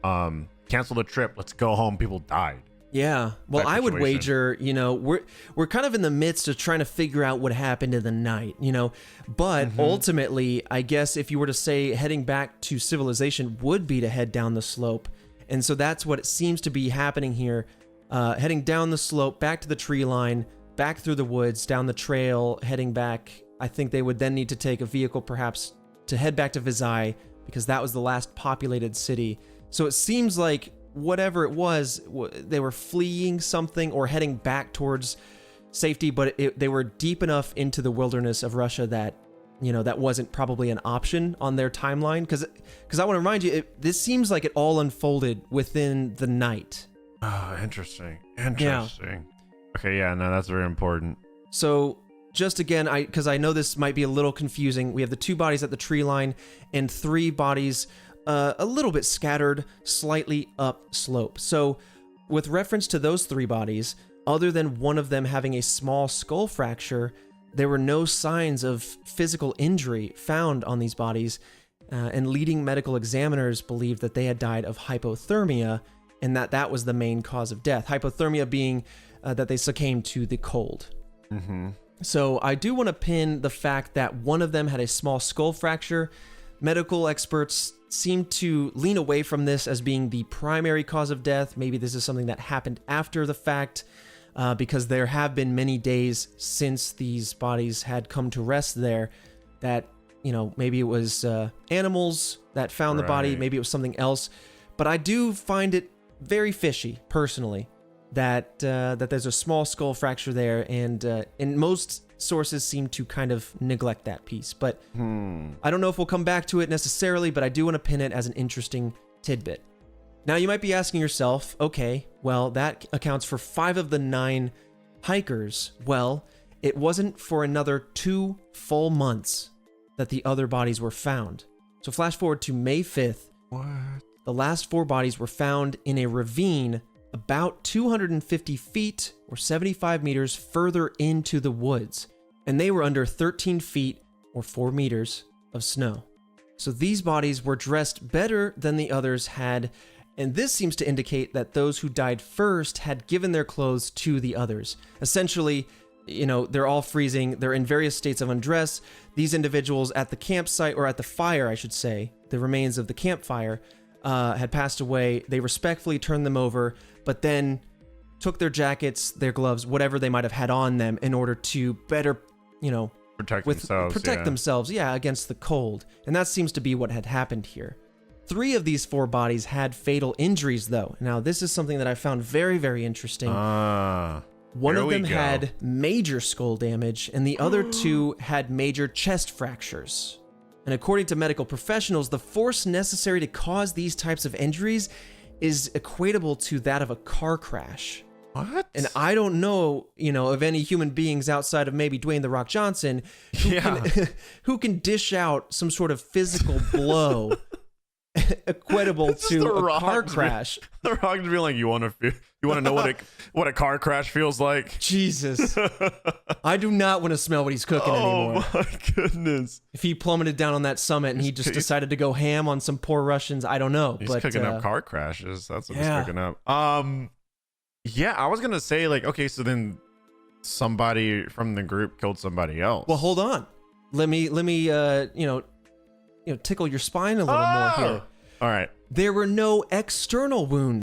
cancel the trip. Let's go home. People died. Yeah. Well, I would situation. wager, we're kind of in the midst of trying to figure out what happened in the night, but ultimately, I guess if you were to say heading back to civilization would be to head down the slope. And so that's what it seems to be happening here. Heading down the slope, back to the tree line, back through the woods, down the trail, heading back. I think they would then need to take a vehicle perhaps to head back to Vizai because that was the last populated city. So it seems like whatever it was, they were fleeing something or heading back towards safety, but they were deep enough into the wilderness of Russia that, that wasn't probably an option on their timeline. Because I want to remind you, this seems like it all unfolded within the night. Oh, interesting. Yeah. Okay, yeah, no, that's very important. So just again, because I know this might be a little confusing, we have the 2 bodies at the tree line and 3 bodies a little bit scattered, slightly up slope. So with reference to those 3 bodies, other than one of them having a small skull fracture, there were no signs of physical injury found on these bodies, and leading medical examiners believed that they had died of hypothermia and that was the main cause of death. Hypothermia being that they succumbed to the cold. Mm-hmm. So I do want to pin the fact that one of them had a small skull fracture. Medical experts seem to lean away from this as being the primary cause of death. Maybe this is something that happened after the fact, because there have been many days since these bodies had come to rest there that, maybe it was animals that found the body, maybe it was something else. But I do find it very fishy, personally, that there's a small skull fracture there, and most sources seem to kind of neglect that piece. But I don't know if we'll come back to it necessarily, but I do want to pin it as an interesting tidbit. Now, you might be asking yourself, okay, well, that accounts for 5 of the 9 hikers. Well, it wasn't for another 2 full months that the other bodies were found. So flash forward to May 5th. What? The last 4 bodies were found in a ravine about 250 feet or 75 meters further into the woods, and they were under 13 feet or 4 meters of snow. So these bodies were dressed better than the others had, and this seems to indicate that those who died first had given their clothes to the others. Essentially, they're all freezing, they're in various states of undress. These individuals at the campsite, or at the fire, I should say, the remains of the campfire, had passed away. They respectfully turned them over, but then took their jackets, their gloves, whatever they might have had on them in order to better, protect themselves against the cold. And that seems to be what had happened here. 3 of these 4 bodies had fatal injuries, though. Now, this is something that I found very, very interesting. One of them had major skull damage, and the other 2 had major chest fractures. And according to medical professionals, the force necessary to cause these types of injuries is equatable to that of a car crash. What? And I don't know, of any human beings outside of maybe Dwayne "The Rock" Johnson who can dish out some sort of physical blow equatable to a car crash. The Rock to be like, you want to know what a car crash feels like? Jesus. I do not want to smell what he's cooking anymore. Oh my goodness. If he plummeted down on that summit and he just decided to go ham on some poor Russians, I don't know. He's cooking up car crashes. That's what he's cooking up. Yeah, I was going to say, okay, so then somebody from the group killed somebody else. Well, hold on. Let me tickle your spine a little more here. All right. There were no external wounds